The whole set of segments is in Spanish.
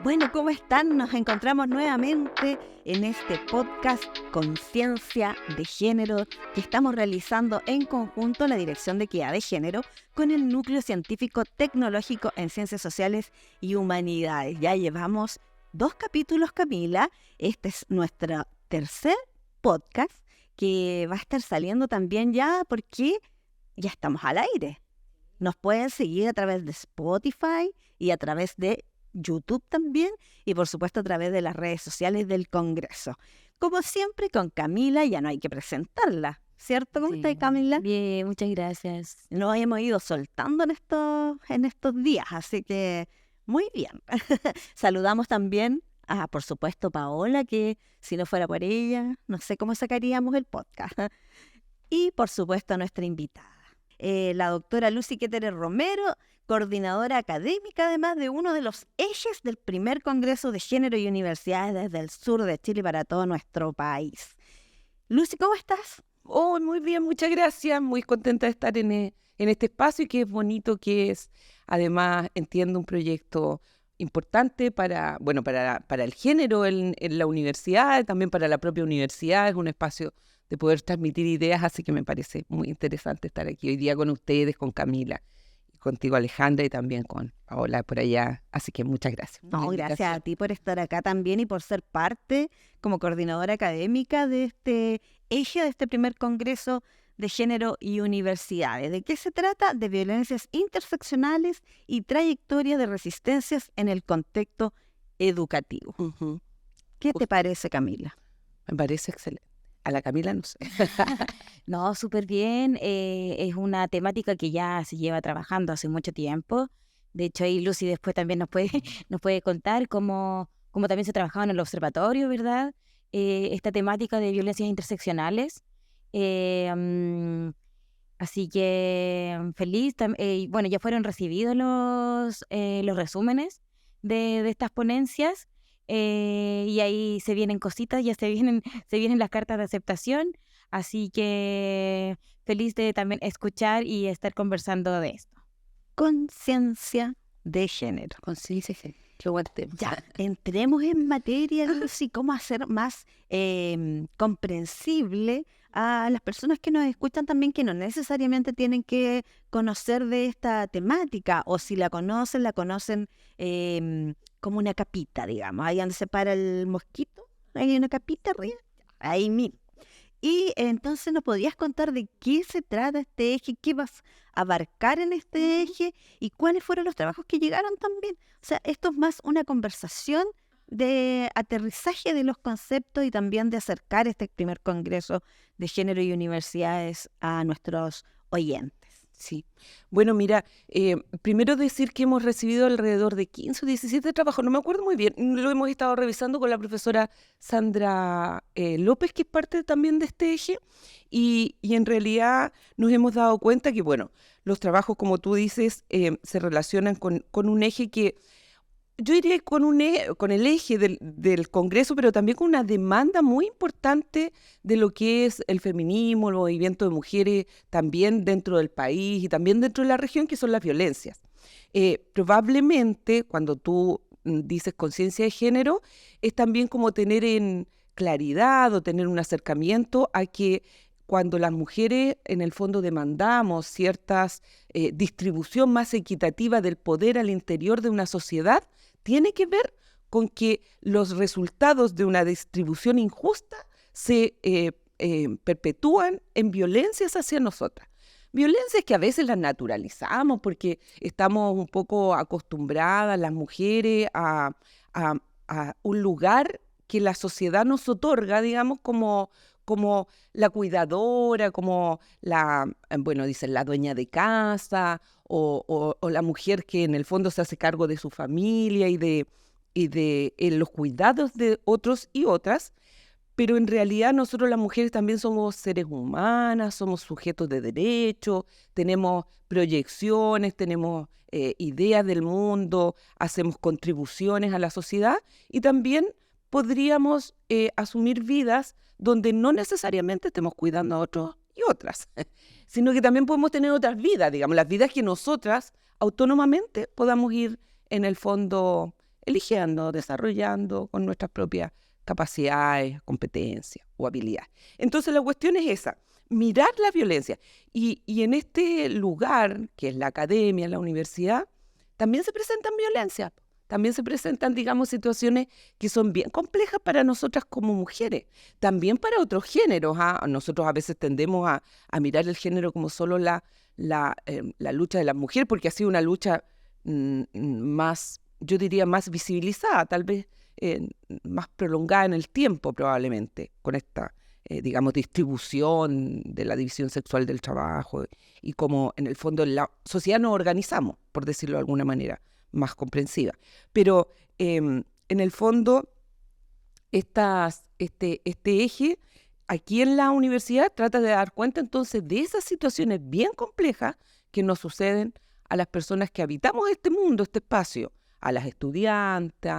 Bueno, ¿cómo están? Nos encontramos nuevamente en este podcast Conciencia de Género que estamos realizando en conjunto la Dirección de Equidad de Género con el Núcleo Científico Tecnológico en Ciencias Sociales y Humanidades. Ya llevamos 2 capítulos, Camila. Este es nuestro tercer podcast que va a estar saliendo también ya porque ya estamos al aire. Nos pueden seguir a través de Spotify y a través de YouTube también, y por supuesto a través de las redes sociales del Congreso. Como siempre, con Camila ya no hay que presentarla, ¿cierto? ¿Cómo estás, Camila? Bien, muchas gracias. Nos hemos ido soltando en estos días, así que muy bien. Saludamos también a, por supuesto, Paola, que si no fuera por ella, no sé cómo sacaríamos el podcast. Y por supuesto a nuestra invitada, la doctora Lucy Queterer Romero, coordinadora académica además de uno de los ejes del primer Congreso de Género y Universidades desde el sur de Chile para todo nuestro país. Lucy, ¿cómo estás? Oh, muy bien, muchas gracias. Muy contenta de estar en este espacio y que es bonito, que es, además, entiendo, un proyecto importante para el género en la universidad, también para la propia universidad. Es un espacio de poder transmitir ideas, así que me parece muy interesante estar aquí hoy día con ustedes, con Camila, contigo, Alejandra, y también con Paola por allá. Así que muchas gracias. No, gracias a ti por estar acá también y por ser parte como coordinadora académica de este eje, de este primer Congreso de Género y Universidades. ¿De qué se trata? De violencias interseccionales y trayectoria de resistencias en el contexto educativo. Uh-huh. ¿Qué te parece, Camila? Me parece excelente. A la Camila no sé. No, súper bien. Es una temática que ya se lleva trabajando hace mucho tiempo. De hecho, ahí Lucy después también nos puede contar cómo también se trabajaba en el observatorio, ¿verdad? Esta temática de violencias interseccionales. Así que feliz. Bueno, ya fueron recibidos los resúmenes de estas ponencias. Y ahí se vienen cositas, ya se vienen las cartas de aceptación, así que feliz de también escuchar y estar conversando de esto. Conciencia de género. Conciencia de género. Qué buen tema. Ya, entremos en materia, Lucy, cómo hacer más comprensible a las personas que nos escuchan también, que no necesariamente tienen que conocer de esta temática, o si la conocen como una capita, digamos, ahí donde se para el mosquito, hay una capita arriba, ahí mismo. Y entonces nos podrías contar de qué se trata este eje, qué vas a abarcar en este eje y cuáles fueron los trabajos que llegaron también. O sea, esto es más una conversación de aterrizaje de los conceptos y también de acercar este primer Congreso de Género y Universidades a nuestros oyentes. Sí. Bueno, mira, primero decir que hemos recibido alrededor de 15 o 17 trabajos, no me acuerdo muy bien, lo hemos estado revisando con la profesora Sandra López, que es parte también de este eje, y en realidad nos hemos dado cuenta que, bueno, los trabajos, como tú dices, se relacionan con un eje que, yo diría con el eje del Congreso, pero también con una demanda muy importante de lo que es el feminismo, el movimiento de mujeres también dentro del país y también dentro de la región, que son las violencias. Probablemente cuando tú dices conciencia de género, es también como tener en claridad o tener un acercamiento a que cuando las mujeres en el fondo demandamos ciertas distribución más equitativa del poder al interior de una sociedad, tiene que ver con que los resultados de una distribución injusta se perpetúan en violencias hacia nosotras. Violencias que a veces las naturalizamos porque estamos un poco acostumbradas las mujeres a un lugar que la sociedad nos otorga, digamos, como la cuidadora, como dicen la dueña de casa o la mujer que en el fondo se hace cargo de su familia y de los cuidados de otros y otras, pero en realidad nosotros las mujeres también somos seres humanas, somos sujetos de derecho, tenemos proyecciones, tenemos ideas del mundo, hacemos contribuciones a la sociedad y también podríamos asumir vidas donde no necesariamente estemos cuidando a otros y otras, sino que también podemos tener otras vidas, digamos, las vidas que nosotras autónomamente podamos ir en el fondo eligiendo, desarrollando con nuestras propias capacidades, competencias o habilidades. Entonces la cuestión es esa, mirar la violencia. Y en este lugar, que es la academia, la universidad, también se presentan violencias. También se presentan, digamos, situaciones que son bien complejas para nosotras como mujeres, también para otros géneros. Nosotros a veces tendemos a mirar el género como solo la lucha de las mujeres, porque ha sido una lucha más, yo diría, más visibilizada, tal vez más prolongada en el tiempo probablemente, con esta, digamos, distribución de la división sexual del trabajo y como en el fondo en la sociedad nos organizamos, por decirlo de alguna manera más comprensiva. Pero en el fondo este eje aquí en la universidad trata de dar cuenta entonces de esas situaciones bien complejas que nos suceden a las personas que habitamos este mundo, este espacio, a las estudiantes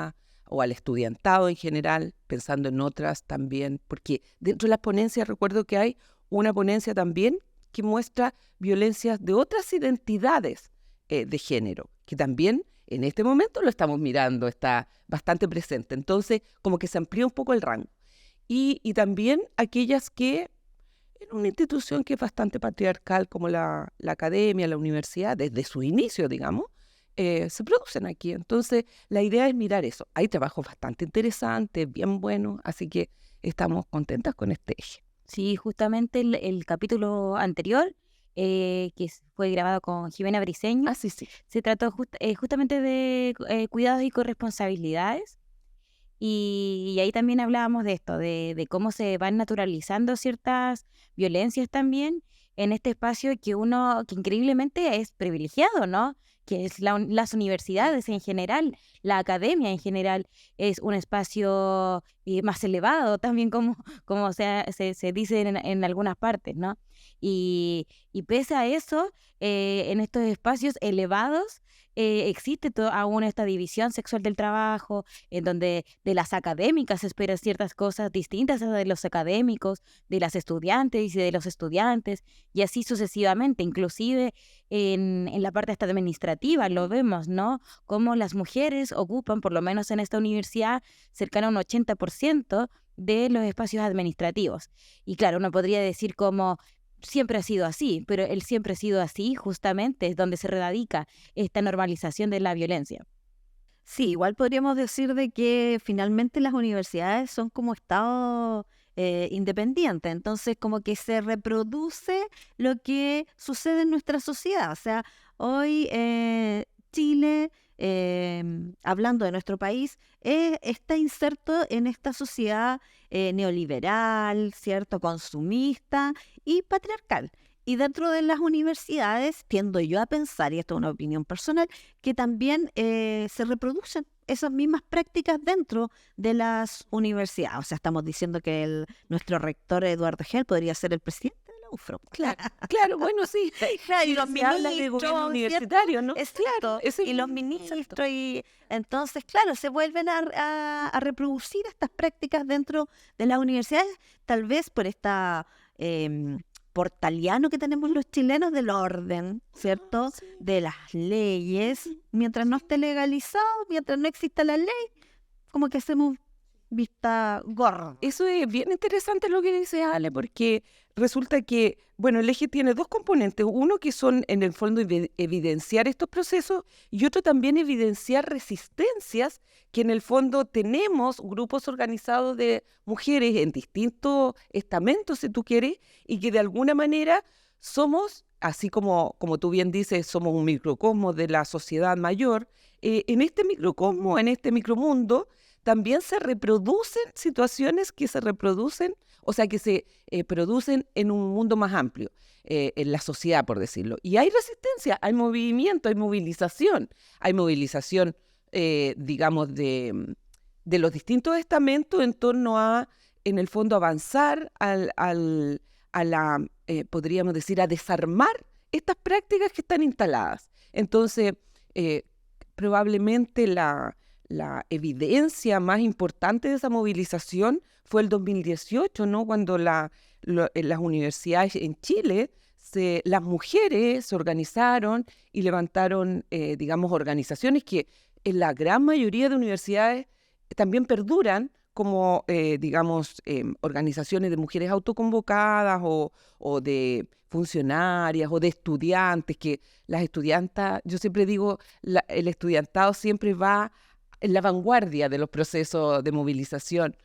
o al estudiantado en general, pensando en otras también, porque dentro de las ponencias recuerdo que hay una ponencia también que muestra violencias de otras identidades de género, que también en este momento lo estamos mirando, está bastante presente. Entonces, como que se amplía un poco el rango. Y también aquellas que en una institución que es bastante patriarcal como la academia, la universidad, desde su inicio, digamos, se producen aquí. Entonces, la idea es mirar eso. Hay trabajos bastante interesantes, bien buenos, así que estamos contentas con este eje. Sí, justamente el capítulo anterior, fue grabado con Jimena Briceño, Sí. se trató justamente de cuidados y corresponsabilidades. Y ahí también hablábamos de esto, de cómo se van naturalizando ciertas violencias también en este espacio que increíblemente es privilegiado, ¿no? Que es las universidades en general, la academia en general, es un espacio más elevado también como se dice en algunas partes, ¿no? Y pese a eso, en estos espacios elevados, existe aún esta división sexual del trabajo, en donde de las académicas se esperan ciertas cosas distintas a de los académicos, de las estudiantes y de los estudiantes, y así sucesivamente, inclusive en la parte hasta administrativa lo vemos, ¿no? Cómo las mujeres ocupan, por lo menos en esta universidad, cercano a un 80% de los espacios administrativos. Y claro, uno podría decir como siempre ha sido así, pero el siempre ha sido así justamente es donde se radica esta normalización de la violencia. Sí, igual podríamos decir de que finalmente las universidades son como estados independientes, entonces como que se reproduce lo que sucede en nuestra sociedad. O sea, hoy Chile, hablando de nuestro país, está inserto en esta sociedad neoliberal, ¿cierto? Consumista y patriarcal. Y dentro de las universidades tiendo yo a pensar, y esto es una opinión personal, que también se reproducen esas mismas prácticas dentro de las universidades. O sea, estamos diciendo que nuestro rector Eduardo Gel podría ser el presidente de la UFRO. Claro, bueno, sí. Claro, y los Se habla de ministros, gobierno ¿cierto? universitario, ¿no? Exacto, Ese y los ministros, y entonces, claro, se vuelven a reproducir estas prácticas dentro de las universidades, tal vez por esta portaliano que tenemos los chilenos del orden, ¿cierto? Sí. De las leyes, mientras no esté legalizado, mientras no exista la ley, como que hacemos vista gorda. Eso es bien interesante lo que dice Ale, porque resulta que, bueno, el eje tiene dos componentes. Uno que son, en el fondo, evidenciar estos procesos y otro también evidenciar resistencias que en el fondo tenemos grupos organizados de mujeres en distintos estamentos, si tú quieres, y que de alguna manera somos, así como tú bien dices, somos un microcosmos de la sociedad mayor. En este microcosmos, en este micromundo, también se reproducen situaciones que se reproducen, o sea, que se producen en un mundo más amplio, en la sociedad, por decirlo. Y hay resistencia, hay movimiento, hay movilización, digamos, de los distintos estamentos en torno a, en el fondo, avanzar podríamos decir, a desarmar estas prácticas que están instaladas. Entonces, probablemente la evidencia más importante de esa movilización fue el 2018, ¿no? Cuando en las universidades en Chile, las mujeres se organizaron y levantaron, digamos, organizaciones que en la gran mayoría de universidades también perduran como, digamos, organizaciones de mujeres autoconvocadas o de funcionarias o de estudiantes, que las estudiantas, yo siempre digo, el estudiantado siempre va en la vanguardia de los procesos de movilización,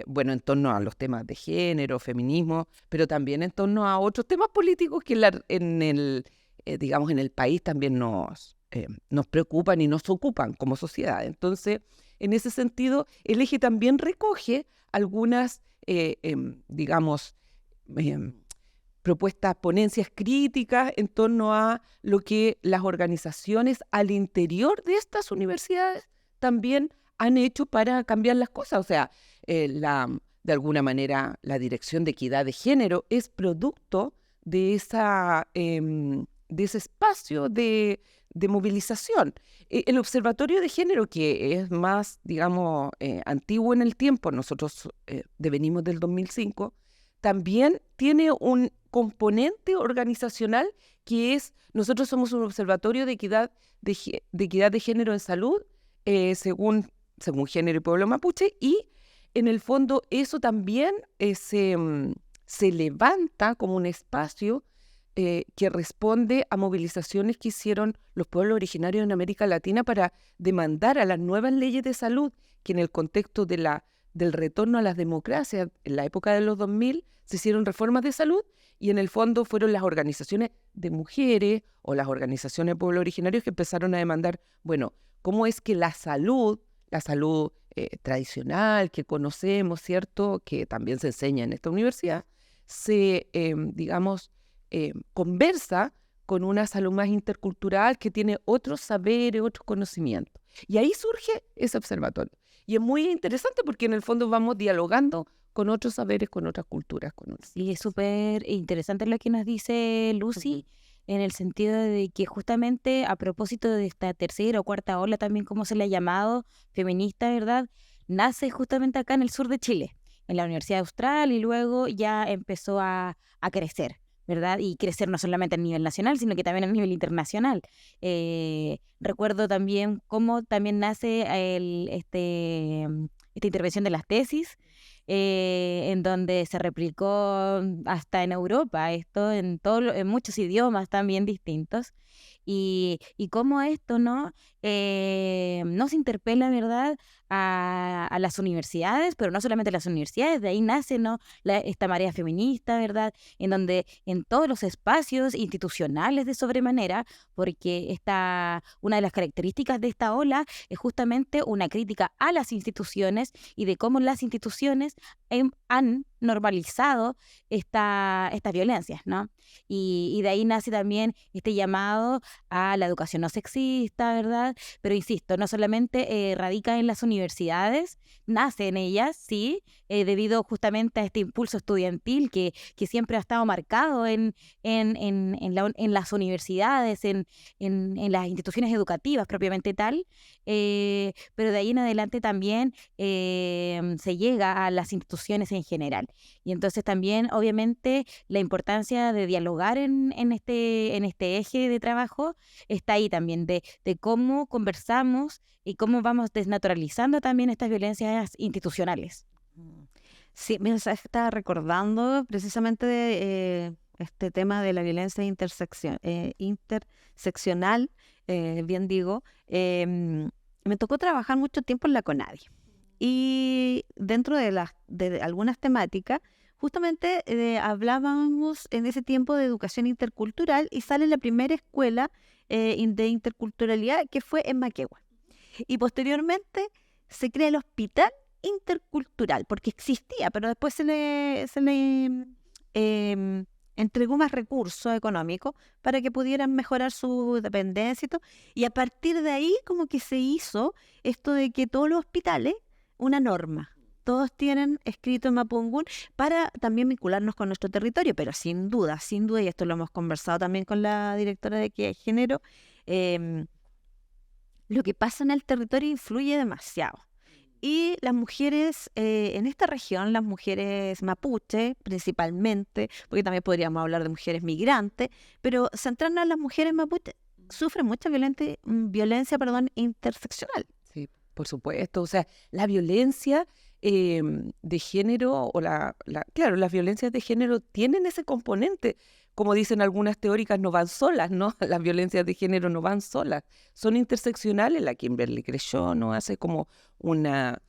bueno, en torno a los temas de género, feminismo, pero también en torno a otros temas políticos que digamos, en el país también nos preocupan y nos ocupan como sociedad. Entonces, en ese sentido, el eje también recoge algunas, digamos, propuestas, ponencias críticas en torno a lo que las organizaciones al interior de estas universidades también han hecho para cambiar las cosas. O sea, de alguna manera, la Dirección de Equidad de Género es producto de ese espacio de movilización. El Observatorio de Género, que es más, digamos, antiguo en el tiempo, nosotros devenimos del 2005, también tiene un componente organizacional que es, nosotros somos un observatorio de equidad de género en salud, según Género y Pueblo Mapuche, y en el fondo eso también se levanta como un espacio que responde a movilizaciones que hicieron los pueblos originarios en América Latina para demandar a las nuevas leyes de salud, que en el contexto del retorno a las democracias, en la época de los 2000, se hicieron reformas de salud, y en el fondo fueron las organizaciones de mujeres o las organizaciones de pueblos originarios que empezaron a demandar, bueno, ¿cómo es que la salud tradicional que conocemos, ¿cierto?, que también se enseña en esta universidad, digamos, conversa con una salud más intercultural que tiene otros saberes, otros conocimientos? Y ahí surge ese observatorio. Y es muy interesante porque en el fondo vamos dialogando con otros saberes, con otras culturas. Sí, es súper interesante lo que nos dice Lucy, en el sentido de que justamente a propósito de esta tercera o cuarta ola, también como se le ha llamado, feminista, ¿verdad?, nace justamente acá en el sur de Chile, en la Universidad Austral, y luego ya empezó a crecer, ¿verdad? Y crecer no solamente a nivel nacional, sino que también a nivel internacional. Recuerdo también cómo también nace esta intervención de las tesis, en donde se replicó hasta en Europa, esto en muchos idiomas también distintos, y cómo esto nos interpela, ¿verdad?, a las universidades, pero no solamente a las universidades, de ahí nace, ¿no?, esta marea feminista, ¿verdad?, en donde en todos los espacios institucionales de sobremanera, porque una de las características de esta ola es justamente una crítica a las instituciones y de cómo las instituciones han normalizado estas violencias, ¿no? Y de ahí nace también este llamado a la educación no sexista, ¿verdad? Pero insisto, no solamente radica en las universidades, nace en ellas, sí, debido justamente a este impulso estudiantil que siempre ha estado marcado en las universidades, en las instituciones educativas propiamente tal, pero de ahí en adelante también se llega a las instituciones en general. Y entonces también, obviamente, la importancia de dialogar en este eje de trabajo está ahí también, de cómo conversamos y cómo vamos desnaturalizando también estas violencias institucionales. Sí, me estaba recordando precisamente este tema de la violencia interseccional, bien digo. Me tocó trabajar mucho tiempo en la CONADI. Y dentro de algunas temáticas, justamente hablábamos en ese tiempo de educación intercultural, y sale la primera escuela de interculturalidad, que fue en Maquegua. Y posteriormente se crea el Hospital Intercultural, porque existía, pero después se le entregó más recursos económicos para que pudieran mejorar su dependencia y todo. Y a partir de ahí como que se hizo esto de que todos los hospitales, una norma, todos tienen escrito en Mapudungun para también vincularnos con nuestro territorio, pero sin duda, y esto lo hemos conversado también con la directora de Equidad de Género, lo que pasa en el territorio influye demasiado. Y las mujeres en esta región, las mujeres mapuche principalmente, porque también podríamos hablar de mujeres migrantes, pero centrarnos en las mujeres mapuche, sufren mucha violencia, interseccional. Sí, por supuesto. O sea, la violencia de género, claro, las violencias de género tienen ese componente. Como dicen algunas teóricas, no van solas, ¿no? Las violencias de género no van solas, son interseccionales. La Kimberly Crenshaw no hace como una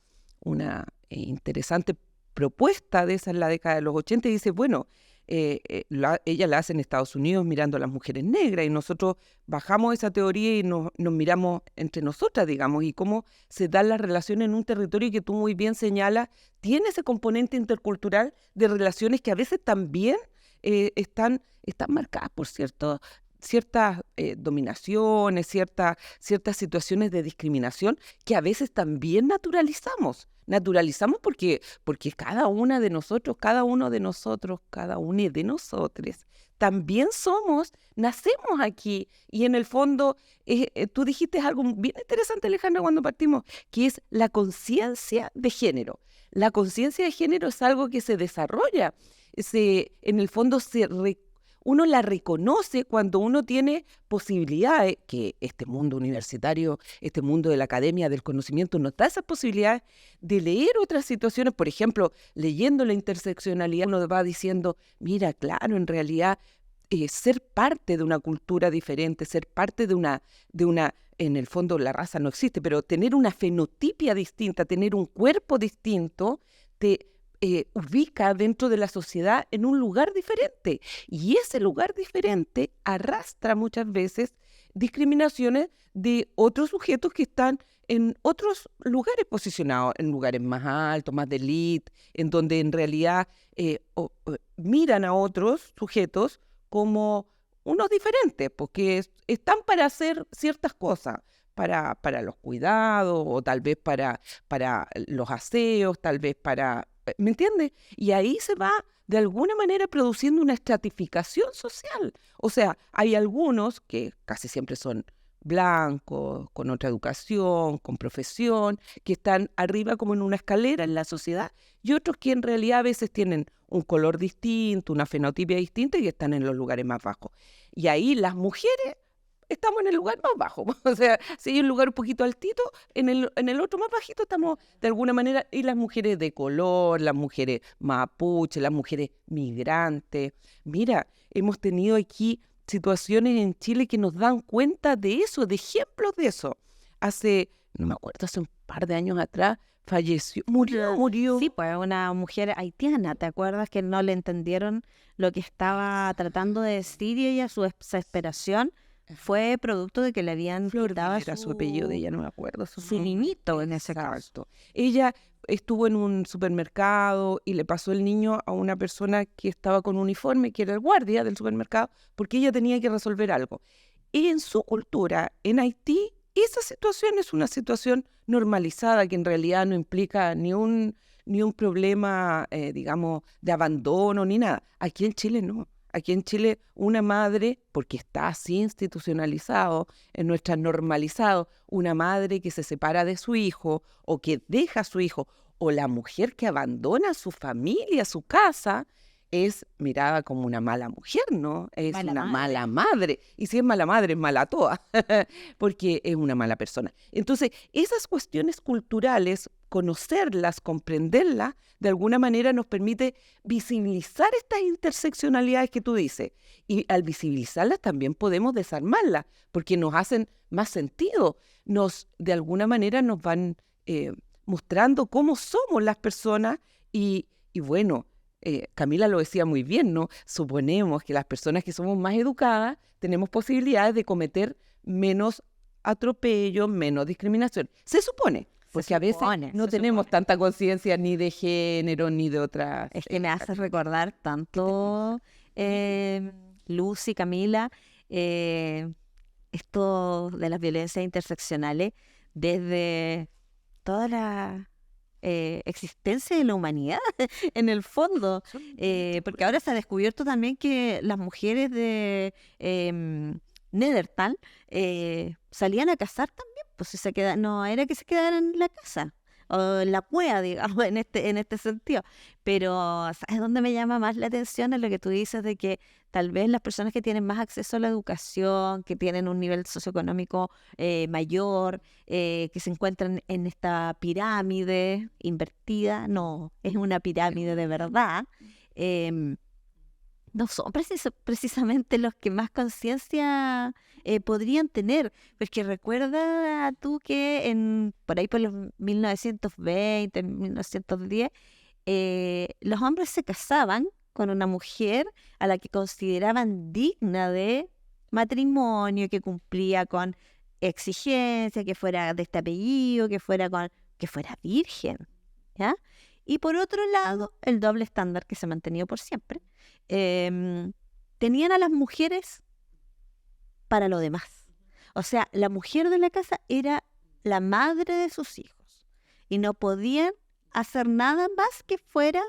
interesante propuesta de esa en la década de los 80 y dice, bueno, ella la hace en Estados Unidos mirando a las mujeres negras y nosotros bajamos esa teoría y nos miramos entre nosotras, digamos, y cómo se dan las relaciones en un territorio que tú muy bien señalas, tiene ese componente intercultural de relaciones que a veces también están marcadas por ciertas dominaciones, ciertas situaciones de discriminación que a veces también naturalizamos porque cada una de nosotros, cada uno de nosotros, cada una de nosotros, también nacemos aquí y en el fondo, tú dijiste algo bien interesante, Alejandra, cuando partimos, que es la conciencia de género. La conciencia de género es algo que se desarrolla, en el fondo uno la reconoce cuando uno tiene posibilidades, que este mundo universitario, este mundo de la academia, del conocimiento, nos da esas posibilidades de leer otras situaciones. Por ejemplo, leyendo la interseccionalidad, uno va diciendo, mira, claro, en realidad, ser parte de una cultura diferente, ser parte de una, en el fondo la raza no existe, pero tener una fenotipia distinta, tener un cuerpo distinto, te ubica dentro de la sociedad en un lugar diferente y ese lugar diferente arrastra muchas veces discriminaciones de otros sujetos que están en otros lugares posicionados, en lugares más altos, más de élite, en donde en realidad miran a otros sujetos como unos diferentes, porque están para hacer ciertas cosas, para los cuidados o tal vez para los aseos, tal vez para... ¿Me entiendes? Y ahí se va de alguna manera produciendo una estratificación social. O sea, hay algunos que casi siempre son blancos, con otra educación, con profesión, que están arriba como en una escalera en la sociedad, y otros que en realidad a veces tienen un color distinto, una fenotipia distinta y que están en los lugares más bajos. Y ahí las mujeres estamos en el lugar más bajo. O sea, si hay un lugar un poquito altito, en el otro más bajito estamos de alguna manera, y las mujeres de color, las mujeres mapuche, las mujeres migrantes. Mira, hemos tenido aquí situaciones en Chile que nos dan cuenta de eso, de ejemplos de eso. No me acuerdo, hace un par de años atrás, falleció, murió. Sí, pues una mujer haitiana, ¿te acuerdas? Que no le entendieron lo que estaba tratando de decir y ella, su exasperación fue producto de que le habían quitado Era su apellido de ella, no me acuerdo. Su niñito en ese caso. Exacto. Ella estuvo en un supermercado y le pasó el niño a una persona que estaba con uniforme, que era el guardia del supermercado, porque ella tenía que resolver algo. Y en su cultura, en Haití, esa situación es una situación normalizada que en realidad no implica ni un problema, digamos, de abandono ni nada. Aquí en Chile no. Aquí en Chile una madre, porque está así institucionalizado, en nuestra normalizado, una madre que se separa de su hijo o que deja a su hijo, o la mujer que abandona a su familia, su casa, es mirada como una mala mujer, ¿no? Es mala madre. Y si es mala madre, es mala toda, porque es una mala persona. Entonces, esas cuestiones culturales, conocerlas, comprenderlas, de alguna manera nos permite visibilizar estas interseccionalidades que tú dices. Y al visibilizarlas también podemos desarmarlas, porque nos hacen más sentido. De alguna manera nos van mostrando cómo somos las personas y bueno, Camila lo decía muy bien, ¿no? Suponemos que las personas que somos más educadas tenemos posibilidades de cometer menos atropellos, menos discriminación. Se supone, porque a veces no tenemos tanta conciencia ni de género ni de otras... Es que me hace recordar tanto, Lucy, Camila, esto de las violencias interseccionales desde toda la... existencia de la humanidad en el fondo, porque ahora se ha descubierto también que las mujeres de Neandertal salían a cazar también, pues si no era que se quedaran en la casa, o en la cueva, digamos, en este sentido. Pero, ¿sabes dónde me llama más la atención? Es lo que tú dices de que tal vez las personas que tienen más acceso a la educación, que tienen un nivel socioeconómico mayor, que se encuentran en esta pirámide invertida, no, es una pirámide de verdad, em, no son precisamente los que más conciencia podrían tener. Porque recuerda tú que por ahí por los 1920, 1910, los hombres se casaban con una mujer a la que consideraban digna de matrimonio, que cumplía con exigencia, que fuera de este apellido, que fuera virgen, ¿ya? Y por otro lado, el doble estándar que se ha mantenido por siempre, tenían a las mujeres para lo demás. O sea, la mujer de la casa era la madre de sus hijos y no podían hacer nada más que fuera,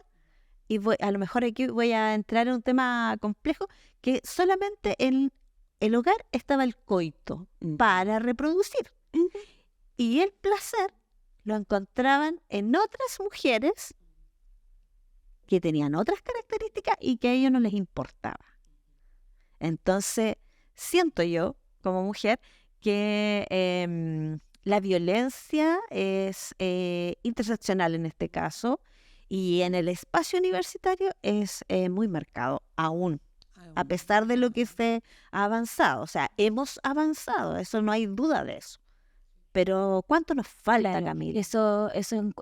y a lo mejor aquí voy a entrar en un tema complejo, que solamente en el hogar estaba el coito para reproducir. Y el placer lo encontraban en otras mujeres que tenían otras características y que a ellos no les importaba. Entonces, siento yo, como mujer, que la violencia es interseccional en este caso, y en el espacio universitario es muy marcado aún, a pesar de lo que se ha avanzado. O sea, hemos avanzado, eso no hay duda de eso. Pero ¿cuánto nos falta, Claro, Camila? eso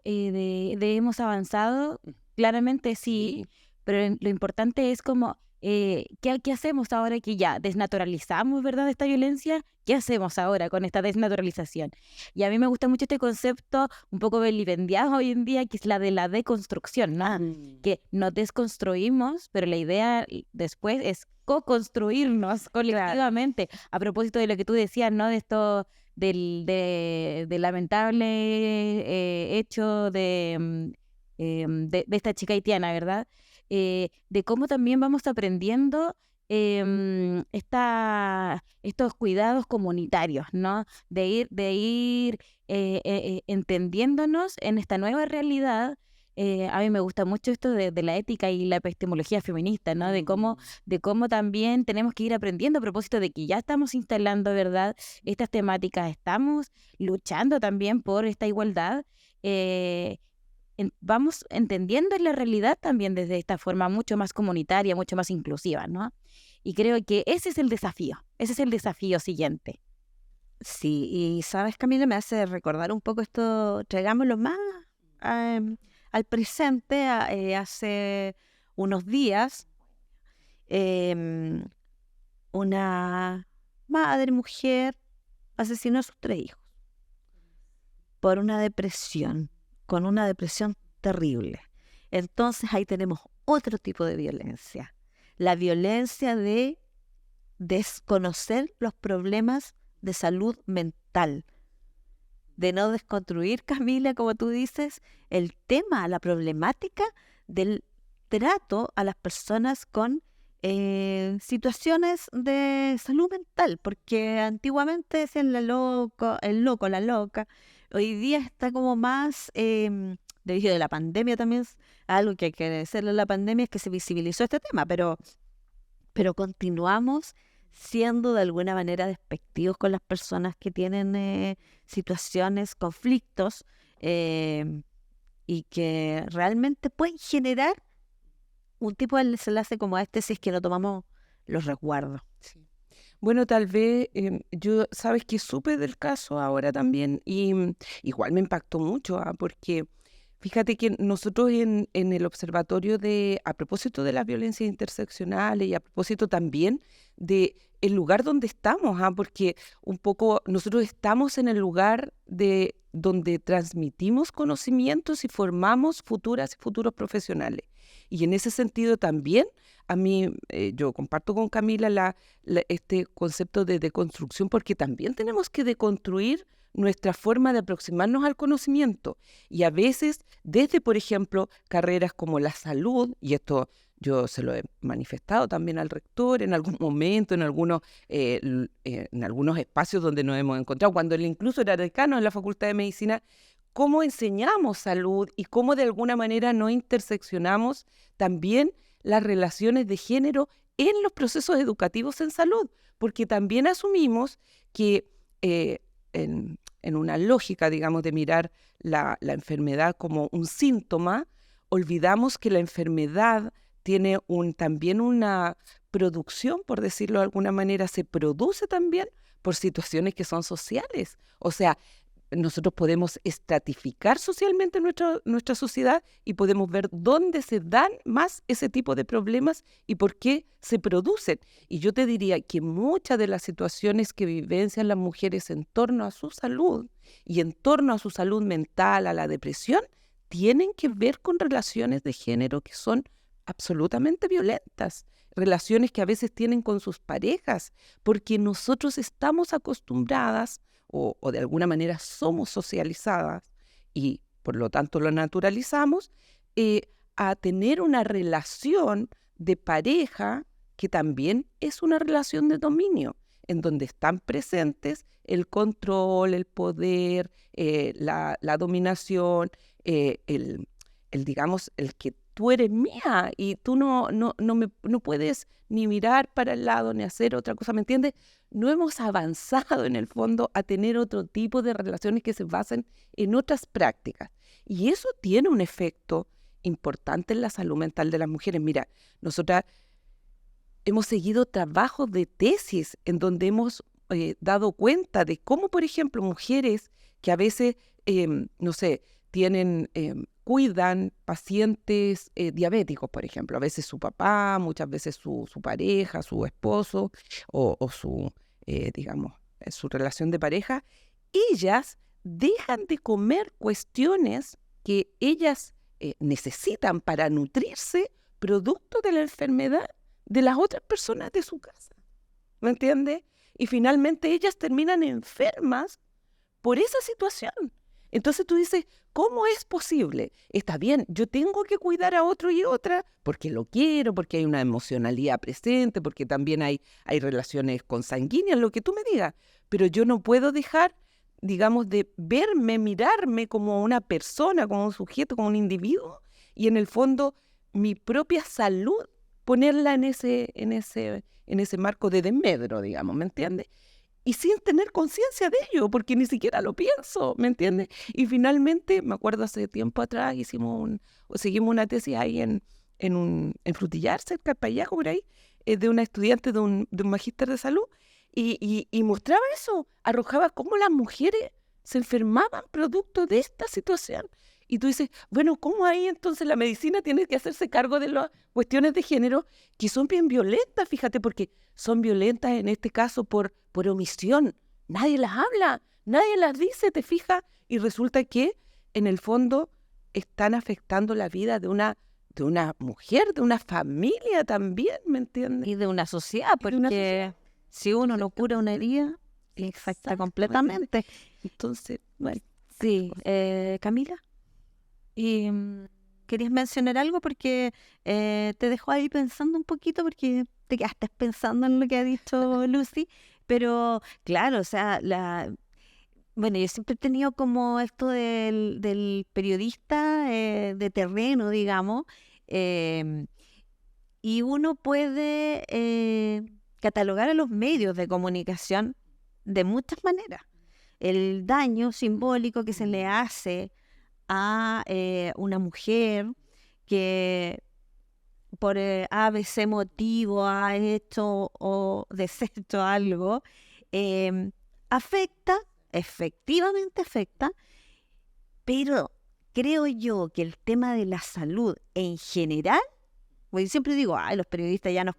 de hemos avanzado, claramente sí, pero lo importante es como, ¿qué hacemos ahora que ya desnaturalizamos, ¿verdad?, esta violencia? ¿Qué hacemos ahora con esta desnaturalización? Y a mí me gusta mucho este concepto un poco vilipendiado hoy en día, que es la de la deconstrucción, ¿no? Que nos desconstruimos, pero la idea después es co-construirnos colectivamente. A propósito de lo que tú decías, ¿no?, de esto del lamentable hecho de esta chica haitiana, ¿verdad? De cómo también vamos aprendiendo estos cuidados comunitarios, ¿no? De ir entendiéndonos en esta nueva realidad. A mí me gusta mucho esto de la ética y la epistemología feminista, ¿no? De cómo también tenemos que ir aprendiendo a propósito de que ya estamos instalando, ¿verdad?, estas temáticas, estamos luchando también por esta igualdad. Vamos entendiendo la realidad también desde esta forma mucho más comunitaria, mucho más inclusiva, ¿no? Y creo que ese es el desafío siguiente. Sí, y sabes, Camila, me hace recordar un poco esto, traigámoslo más al presente. Hace unos días, una mujer, asesinó a sus 3 hijos por una depresión, con una depresión terrible. Entonces ahí tenemos otro tipo de violencia, la violencia de desconocer los problemas de salud mental, de no desconstruir, Camila, como tú dices, el tema, la problemática del trato a las personas con situaciones de salud mental, porque antiguamente decían el loco, la loca. Hoy día está como más, debido a la pandemia también, algo que hay que agradecerle a la pandemia es que se visibilizó este tema, pero continuamos siendo de alguna manera despectivos con las personas que tienen situaciones, conflictos, y que realmente pueden generar un tipo de desenlace como este si es que no tomamos los resguardos. Sí. Bueno, tal vez yo, sabes que supe del caso ahora también y igual me impactó mucho, porque fíjate que nosotros en el observatorio a propósito de las violencias interseccionales y a propósito también de el lugar donde estamos, porque un poco nosotros estamos en el lugar de donde transmitimos conocimientos y formamos futuras y futuros profesionales. Y en ese sentido también, a mí, yo comparto con Camila este concepto de deconstrucción, porque también tenemos que deconstruir nuestra forma de aproximarnos al conocimiento. Y a veces, desde, por ejemplo, carreras como la salud, y esto yo se lo he manifestado también al rector en algún momento, en algunos espacios donde nos hemos encontrado, cuando él incluso era decano en la Facultad de Medicina, cómo enseñamos salud y cómo de alguna manera no interseccionamos también las relaciones de género en los procesos educativos en salud, porque también asumimos que en una lógica, digamos, de mirar la enfermedad como un síntoma, olvidamos que la enfermedad tiene también una producción, por decirlo de alguna manera, se produce también por situaciones que son sociales. O sea, nosotros podemos estratificar socialmente nuestra sociedad y podemos ver dónde se dan más ese tipo de problemas y por qué se producen. Y yo te diría que muchas de las situaciones que vivencian las mujeres en torno a su salud y en torno a su salud mental, a la depresión, tienen que ver con relaciones de género que son absolutamente violentas, relaciones que a veces tienen con sus parejas, porque nosotros estamos acostumbradas o de alguna manera somos socializadas y por lo tanto lo naturalizamos a tener una relación de pareja que también es una relación de dominio, en donde están presentes el control, el poder, la dominación, digamos, el que tú eres mía y tú no puedes ni mirar para el lado ni hacer otra cosa, ¿me entiendes? No hemos avanzado en el fondo a tener otro tipo de relaciones que se basen en otras prácticas. Y eso tiene un efecto importante en la salud mental de las mujeres. Mira, nosotras hemos seguido trabajos de tesis en donde hemos dado cuenta de cómo, por ejemplo, mujeres que a veces, no sé, cuidan pacientes diabéticos, por ejemplo, a veces su papá, muchas veces su pareja, su esposo o su, digamos, su relación de pareja, ellas dejan de comer cuestiones que ellas necesitan para nutrirse producto de la enfermedad de las otras personas de su casa, ¿me entiendes? Y finalmente ellas terminan enfermas por esa situación. Entonces tú dices, ¿cómo es posible? Está bien, yo tengo que cuidar a otro y otra porque lo quiero, porque hay una emocionalidad presente, porque también hay relaciones consanguíneas, lo que tú me digas, pero yo no puedo dejar, digamos, de verme, mirarme como una persona, como un sujeto, como un individuo, y en el fondo mi propia salud ponerla en ese marco de desmedro, digamos, ¿me entiendes? Y sin tener conciencia de ello, porque ni siquiera lo pienso, ¿me entiendes? Y finalmente, me acuerdo hace tiempo atrás, seguimos una tesis ahí en Frutillar, cerca de Payaco, por ahí, de una estudiante de un magíster de salud, y mostraba eso, arrojaba cómo las mujeres se enfermaban producto de esta situación. Y tú dices, bueno, ¿cómo ahí entonces la medicina tiene que hacerse cargo de las cuestiones de género que son bien violentas? Fíjate, porque son violentas en este caso por omisión. Nadie las habla, nadie las dice, ¿te fijas? Y resulta que en el fondo están afectando la vida de una mujer, de una familia también, ¿me entiendes? Y de una sociedad, porque si uno no cura una herida, infecta completamente. Entonces, bueno. Sí, Camila. Y querías mencionar algo porque te dejo ahí pensando un poquito porque te quedaste pensando en lo que ha dicho Lucy, pero claro, o sea, bueno, yo siempre he tenido como esto del periodista de terreno, digamos, y uno puede catalogar a los medios de comunicación de muchas maneras. El daño simbólico que se le hace a una mujer que por ABC motivo ha hecho o deshecho algo, efectivamente afecta, pero creo yo que el tema de la salud en general, porque siempre digo, los periodistas ya nos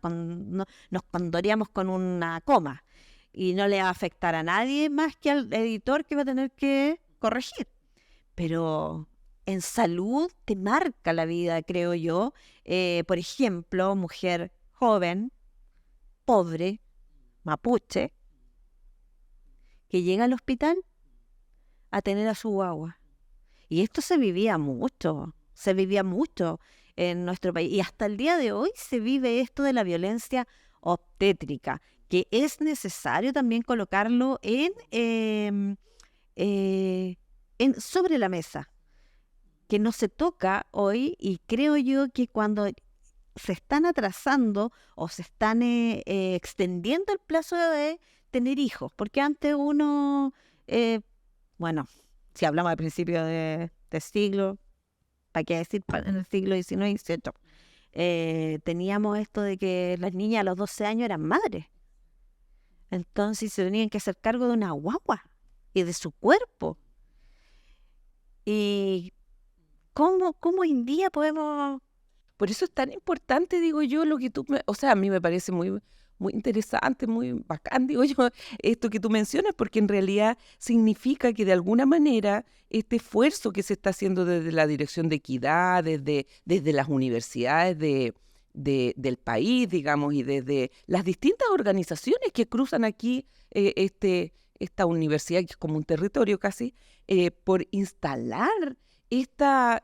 condoreamos con una coma y no le va a afectar a nadie más que al editor que va a tener que corregir. Pero en salud te marca la vida, creo yo. Por ejemplo, mujer joven, pobre, mapuche, que llega al hospital a tener a su guagua. Y esto se vivía mucho en nuestro país. Y hasta el día de hoy se vive esto de la violencia obstétrica, que es necesario también colocarlo en sobre la mesa, que no se toca hoy, y creo yo que cuando se están atrasando o se están extendiendo el plazo de tener hijos, porque antes uno, bueno, si hablamos al principio de siglo, ¿para qué decir en el siglo XIX y XVIII? Teníamos esto de que las niñas a los 12 años eran madres, entonces se tenían que hacer cargo de una guagua y de su cuerpo. ¿Y cómo hoy en día podemos? Por eso es tan importante, digo yo, lo que o sea, a mí me parece muy, muy interesante, muy bacán, digo yo, esto que tú mencionas, porque en realidad significa que de alguna manera este esfuerzo que se está haciendo desde la Dirección de Equidad, desde las universidades del país, digamos, y desde las distintas organizaciones que cruzan aquí esta universidad, que es como un territorio casi, por instalar esta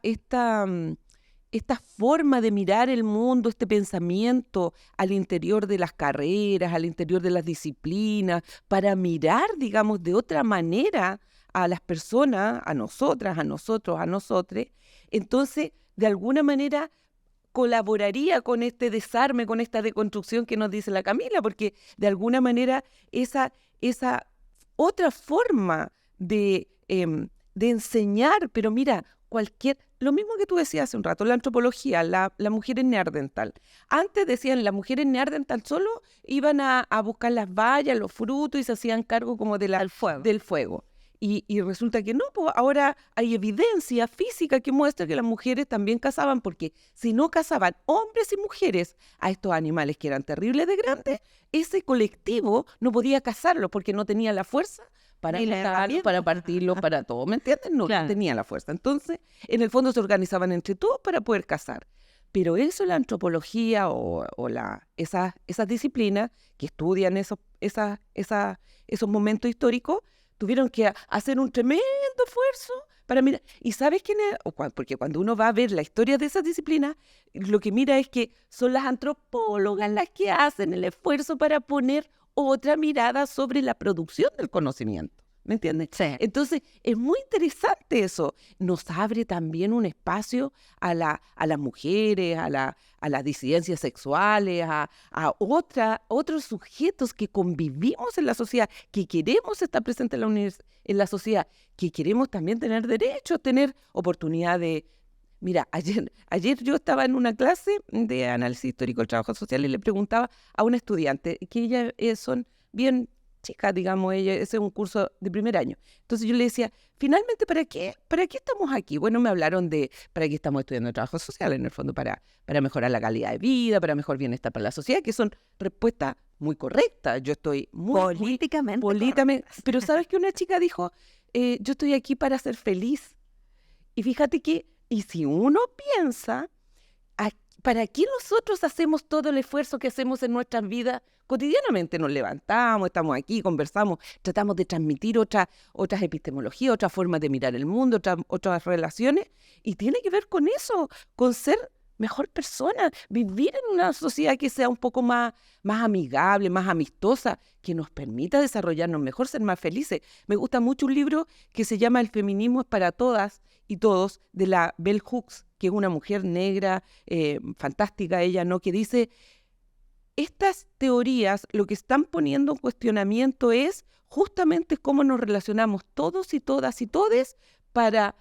forma de mirar el mundo, este pensamiento al interior de las carreras, al interior de las disciplinas, para mirar, digamos, de otra manera a las personas, a nosotras, a nosotros, a nosotres. Entonces, de alguna manera, colaboraría con este desarme, con esta deconstrucción que nos dice la Camila, porque de alguna manera esa otra forma de enseñar, pero mira, lo mismo que tú decías hace un rato, la antropología, la mujer en Neandertal. Antes decían, las mujeres en Neandertal solo iban a buscar las bayas, los frutos y se hacían cargo como del fuego. Y resulta que no, pues ahora hay evidencia física que muestra que las mujeres también cazaban, porque si no cazaban hombres y mujeres a estos animales que eran terribles de grandes, ese colectivo no podía cazarlos porque no tenía la fuerza para matarlos, para partirlos, para todo, ¿me entiendes? No tenía la fuerza. Entonces, en el fondo se organizaban entre todos para poder cazar. Pero eso, la antropología o esas disciplinas que estudian esos momentos históricos, tuvieron que hacer un tremendo esfuerzo para mirar. ¿Y sabes quién es? Porque cuando uno va a ver la historia de esas disciplinas, lo que mira es que son las antropólogas las que hacen el esfuerzo para poner otra mirada sobre la producción del conocimiento. ¿Me entiendes? Sí. Entonces, es muy interesante eso. Nos abre también un espacio a las mujeres, a las disidencias sexuales, a otros sujetos que convivimos en la sociedad, que queremos estar presentes en la sociedad, que queremos también tener derechos, tener oportunidad de... Mira, ayer yo estaba en una clase de análisis histórico del trabajo social y le preguntaba a una estudiante, que ellas son bien chicas, digamos, ese es un curso de primer año. Entonces yo le decía, finalmente, ¿para qué estamos aquí? Bueno, me hablaron de para qué estamos estudiando trabajo social, en el fondo, para mejorar la calidad de vida, para mejor bienestar para la sociedad, que son respuestas muy correctas. Yo estoy muy políticamente. Pero ¿sabes qué? Una chica dijo, yo estoy aquí para ser feliz. Y fíjate que, y si uno piensa, ¿para qué nosotros hacemos todo el esfuerzo que hacemos en nuestras vidas? Cotidianamente nos levantamos, estamos aquí, conversamos, tratamos de transmitir otras epistemologías, otras formas de mirar el mundo, otras relaciones, y tiene que ver con eso, con ser mejor persona, vivir en una sociedad que sea un poco más amigable, más amistosa, que nos permita desarrollarnos mejor, ser más felices. Me gusta mucho un libro que se llama El feminismo es para todas y todos, de la Bell Hooks, que es una mujer negra, fantástica ella, ¿no? Que dice, estas teorías lo que están poniendo en cuestionamiento es justamente cómo nos relacionamos todos y todas y todes ¿para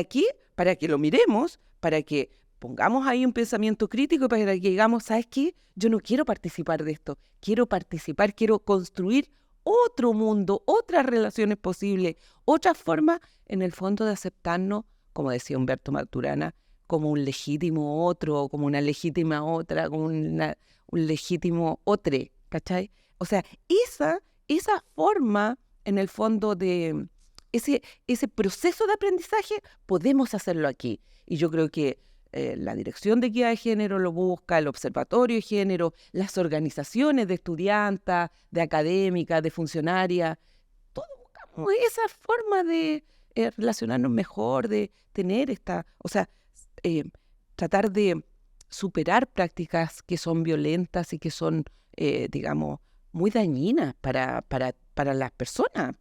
qué? Para que lo miremos, para que pongamos ahí un pensamiento crítico y para que digamos, ¿sabes qué? Yo no quiero participar de esto, quiero participar, quiero construir otro mundo, otras relaciones posibles, otras formas, en el fondo, de aceptarnos, como decía Humberto Maturana, como un legítimo otro, como una legítima otra, como un legítimo otre, ¿cachai? O sea, esa forma, en el fondo, de ese proceso de aprendizaje, podemos hacerlo aquí. Y yo creo que la Dirección de Equidad de Género lo busca, el Observatorio de Género, las organizaciones de estudiantas, de académicas, de funcionarias, todos buscamos esa forma de relacionarnos mejor, de tener tratar de superar prácticas que son violentas y que son, digamos, muy dañinas para las personas,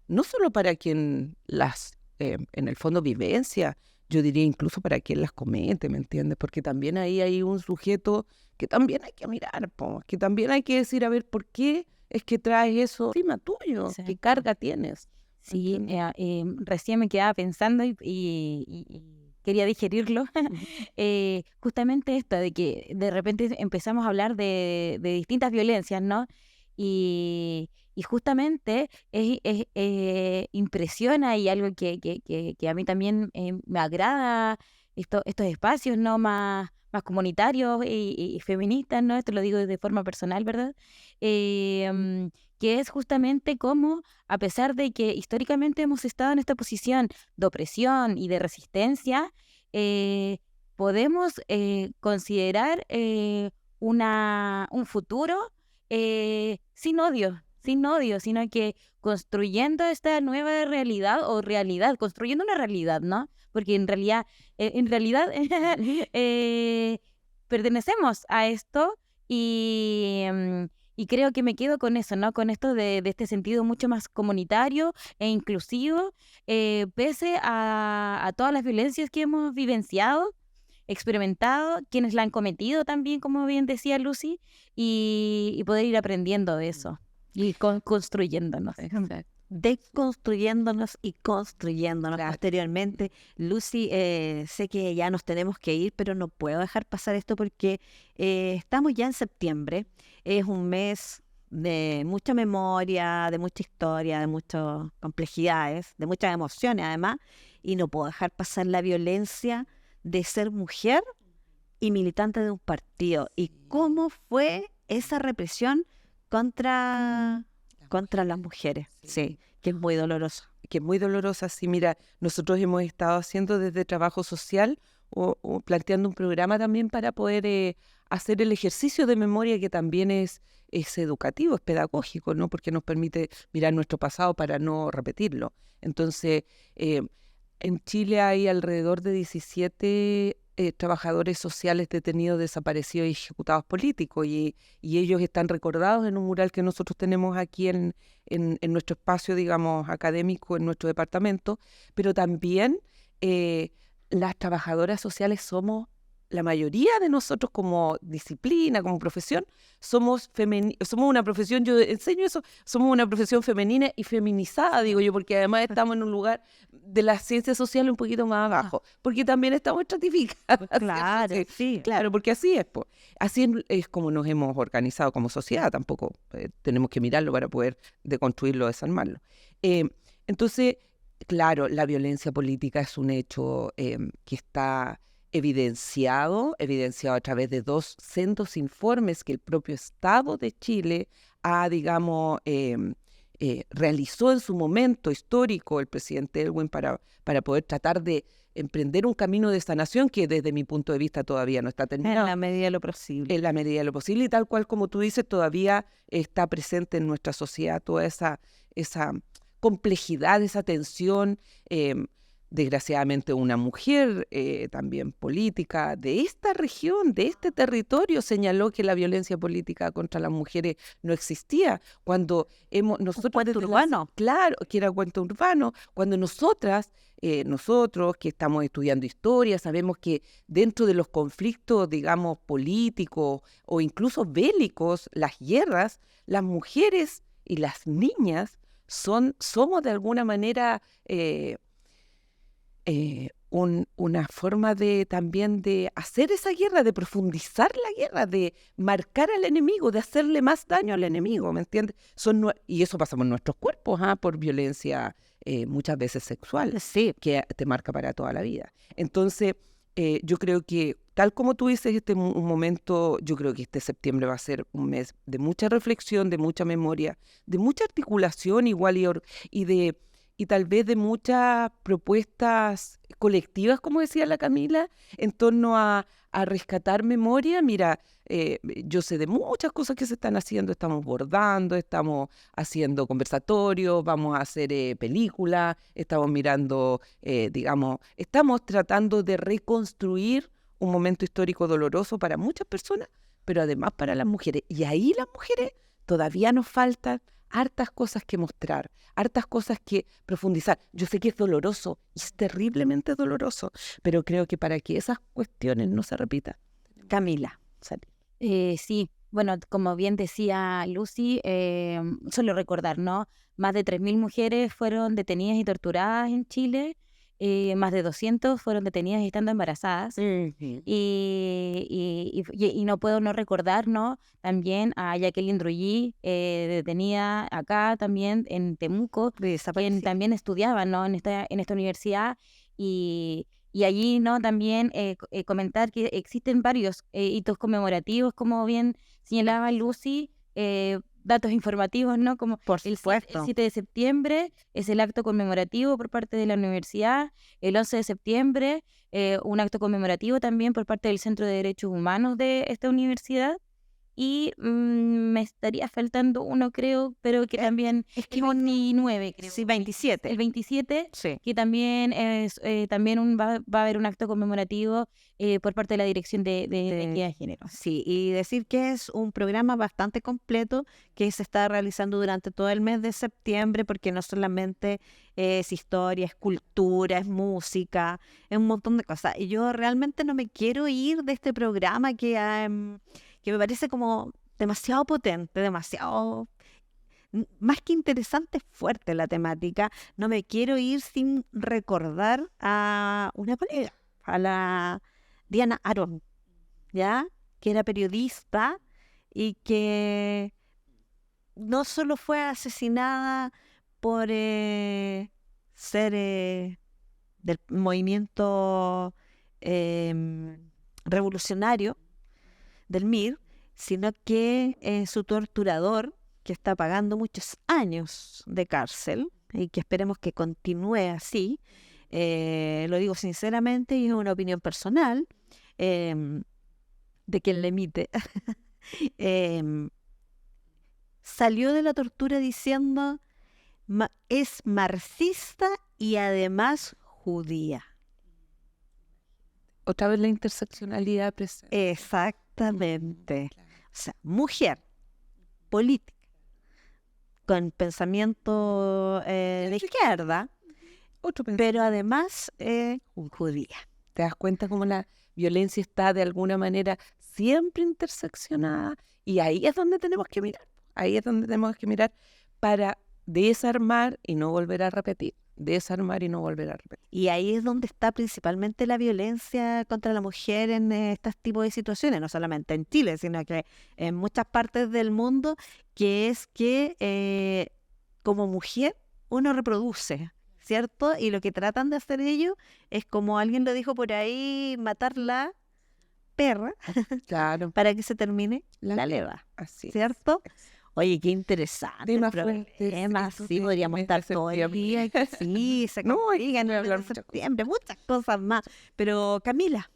no solo para quien las en el fondo, vivencias. Yo diría incluso para quien las comete, ¿me entiendes? Porque también ahí hay un sujeto que también hay que mirar, po, que también hay que decir, a ver, ¿por qué es que traes eso encima tuyo? ¿Qué Exacto. carga tienes? Sí, ¿Entiendes? recién me quedaba pensando y quería digerirlo. Justamente esto de que de repente empezamos a hablar de distintas violencias, ¿no? Y justamente impresiona y algo que a mí también me agrada estos espacios, ¿no? Más comunitarios y feministas, ¿no? Esto lo digo de forma personal, ¿verdad? Que es justamente cómo, a pesar de que históricamente hemos estado en esta posición de opresión y de resistencia, podemos considerar un futuro sin odio, sino que construyendo esta nueva realidad o realidad, construyendo una realidad, ¿no? Porque en realidad pertenecemos a esto y creo que me quedo con eso, ¿no? Con esto de este sentido mucho más comunitario e inclusivo, pese a todas las violencias que hemos vivenciado, experimentado, quienes la han cometido también, como bien decía Lucy, y poder ir aprendiendo de eso y construyéndonos. Exacto. Deconstruyéndonos y construyéndonos Claro. posteriormente. Lucy, sé que ya nos tenemos que ir, pero no puedo dejar pasar esto porque estamos ya en septiembre. Es un mes de mucha memoria, de mucha historia, de muchas complejidades, de muchas emociones además, y no puedo dejar pasar la violencia de ser mujer y militante de un partido. ¿Y cómo fue esa represión contra las mujeres? Sí, que es muy doloroso. Que es muy dolorosa. Sí, mira, nosotros hemos estado haciendo desde trabajo social o planteando un programa también para poder hacer el ejercicio de memoria que también es educativo, es pedagógico, ¿no? Porque nos permite mirar nuestro pasado para no repetirlo. Entonces, en Chile hay alrededor de 17 trabajadores sociales detenidos, desaparecidos y ejecutados políticos, y ellos están recordados en un mural que nosotros tenemos aquí en nuestro espacio, digamos, académico, en nuestro departamento, pero también las trabajadoras sociales somos, la mayoría de nosotros como disciplina, como profesión, somos una profesión, yo enseño eso, somos una profesión femenina y feminizada, digo yo, porque además estamos en un lugar de la ciencia social un poquito más abajo, porque también estamos estratificadas. Claro, ¿cierto? sí. Claro, porque así es, po. Así es como nos hemos organizado como sociedad, tampoco tenemos que mirarlo para poder deconstruirlo, desarmarlo. Entonces, claro, la violencia política es un hecho que está evidenciado a través de 200 informes que el propio Estado de Chile ha, digamos, realizó en su momento histórico el presidente Elwin para poder tratar de emprender un camino de sanación que desde mi punto de vista todavía no está En terminado. la medida de lo posible. En la medida de lo posible y tal cual como tú dices, todavía está presente en nuestra sociedad toda esa complejidad, esa tensión. Desgraciadamente una mujer también política de esta región, de este territorio, señaló que la violencia política contra las mujeres no existía. Cuando nosotros cuento urbano. claro, que era cuento urbano, cuando nosotros que estamos estudiando historia, sabemos que dentro de los conflictos, digamos, políticos o incluso bélicos, las guerras, las mujeres y las niñas somos de alguna manera una forma también de hacer esa guerra, de profundizar la guerra, de marcar al enemigo, de hacerle más daño al enemigo, ¿me entiendes? Y eso pasa por nuestros cuerpos, por violencia muchas veces sexual, Sí, que te marca para toda la vida. Entonces, yo creo que, tal como tú dices, un momento, yo creo que este septiembre va a ser un mes de mucha reflexión, de mucha memoria, de mucha articulación igual y tal vez de muchas propuestas colectivas, como decía la Camila, en torno a rescatar memoria. Mira, yo sé de muchas cosas que se están haciendo, estamos bordando, estamos haciendo conversatorios, vamos a hacer películas, estamos mirando, digamos, estamos tratando de reconstruir un momento histórico doloroso para muchas personas, pero además para las mujeres. Y ahí las mujeres todavía nos faltan hartas cosas que mostrar, hartas cosas que profundizar. Yo sé que es doloroso, y es terriblemente doloroso, pero creo que para que esas cuestiones no se repitan. Camila. Sí, bueno, como bien decía Lucy, solo recordar, ¿no? Más de 3.000 mujeres fueron detenidas y torturadas en Chile, más de 200 fueron detenidas estando embarazadas. Y no puedo no recordar, ¿no? También a Jacqueline Drugui, detenida acá también en Temuco, quien también estudiaba, ¿no? en esta universidad. Y allí, ¿no? También comentar que existen varios hitos conmemorativos, como bien señalaba Lucy, datos informativos, ¿no? Como Por el supuesto. 7 de septiembre es el acto conmemorativo por parte de la universidad, el 11 de septiembre un acto conmemorativo también por parte del Centro de Derechos Humanos de esta universidad. Y me estaría faltando uno, creo, pero que también Es que el 29, creo. Sí, 27. El 27, Sí. que también es también va a haber un acto conmemorativo por parte de la Dirección de Equidad de Género. Sí, y decir que es un programa bastante completo que se está realizando durante todo el mes de septiembre, porque no solamente es historia, es cultura, es música, es un montón de cosas. Y yo realmente no me quiero ir de este programa que me parece como demasiado potente, demasiado, más que interesante, fuerte la temática. No me quiero ir sin recordar a una colega, a la Diana Aaron, ¿ya? Que era periodista y que no solo fue asesinada por ser del movimiento revolucionario del MIR, sino que su torturador, que está pagando muchos años de cárcel y que esperemos que continúe así, lo digo sinceramente y es una opinión personal de quien le emite, salió de la tortura diciendo es marxista y además judía. Otra vez la interseccionalidad presente. Exactamente. O sea, mujer política con pensamiento de izquierda, pero además judía. ¿Te das cuenta cómo la violencia está de alguna manera siempre interseccionada? Y ahí es donde tenemos que mirar. Ahí es donde tenemos que mirar para desarmar y no volver a repetir. Desarmar y no volver a repetir. Y ahí es donde está principalmente la violencia contra la mujer en estos tipos de situaciones, no solamente en Chile, sino que en muchas partes del mundo, que es que como mujer uno reproduce, ¿cierto? Y lo que tratan de hacer ellos es, como alguien lo dijo por ahí, matar la perra, claro, para que se termine la leva, así, ¿cierto? Oye, qué interesante. Sí, podríamos estar todo el día. Sí, se complican en septiembre, muchas cosas más. Pero Camila,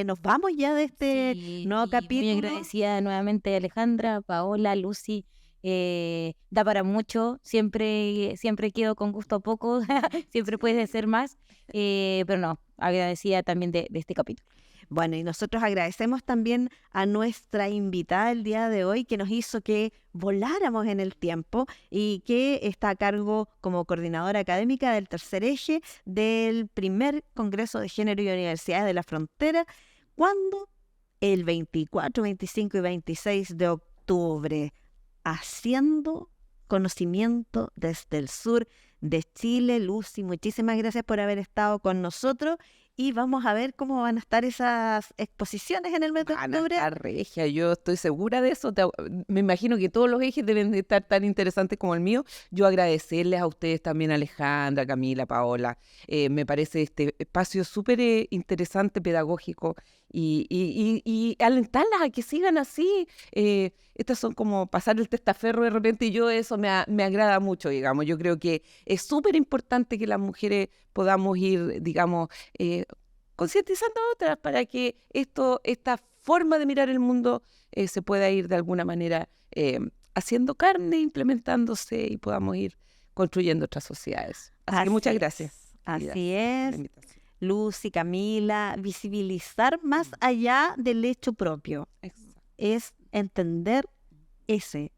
nos vamos ya de este nuevo capítulo. Muy agradecida nuevamente, Alejandra, Paola, Lucy. Da para mucho, siempre quedo con gusto a poco, siempre puede ser más, pero no, agradecida también de este capítulo. Bueno, y nosotros agradecemos también a nuestra invitada el día de hoy, que nos hizo que voláramos en el tiempo y que está a cargo como coordinadora académica del tercer eje del primer Congreso de Género y Universidades de la Frontera, cuando el 24, 25 y 26 de octubre, haciendo conocimiento desde el sur de Chile. Lucy, muchísimas gracias por haber estado con nosotros. Y vamos a ver cómo van a estar esas exposiciones en el mes de octubre. Van a estar regia, yo estoy segura de eso. Me imagino que todos los ejes deben de estar tan interesantes como el mío. Yo agradecerles a ustedes también, Alejandra, Camila, Paola. Me parece este espacio súper interesante, pedagógico, y alentarlas a que sigan así. Estas son como pasar el testaferro de repente, y yo eso me agrada mucho, digamos. Yo creo que es súper importante que las mujeres podamos ir, digamos, concientizando a otras para que esta forma de mirar el mundo se pueda ir de alguna manera haciendo carne, implementándose, y podamos ir construyendo otras sociedades. Así que muchas gracias. Así es. Lucy, Camila, visibilizar más allá del hecho propio. Exacto. Es entender ese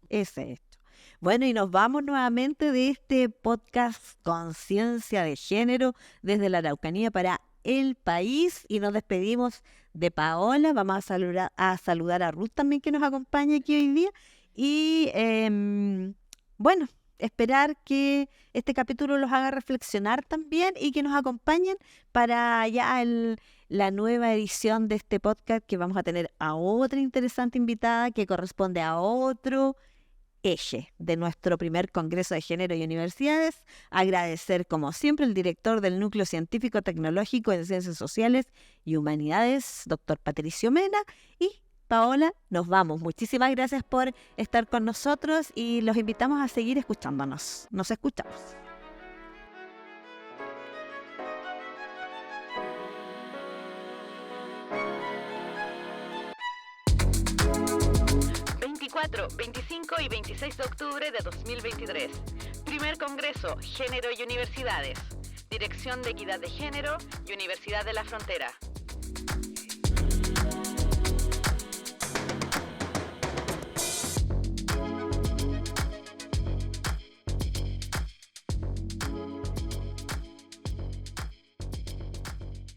hecho. Bueno, y nos vamos nuevamente de este podcast Conciencia de Género desde la Araucanía para el país y nos despedimos de Paola. Vamos a saludar a Ruth también que nos acompaña aquí hoy día y bueno, esperar que este capítulo los haga reflexionar también y que nos acompañen para ya la nueva edición de este podcast, que vamos a tener a otra interesante invitada que corresponde a otro eje de nuestro primer Congreso de Género y Universidades. Agradecer, como siempre, al director del Núcleo Científico Tecnológico en Ciencias Sociales y Humanidades, doctor Patricio Mena. Y Paola, nos vamos. Muchísimas gracias por estar con nosotros y los invitamos a seguir escuchándonos. Nos escuchamos. ...24, 25 y 26 de octubre de 2023. Primer Congreso Género y Universidades. Dirección de Equidad de Género y Universidad de la Frontera.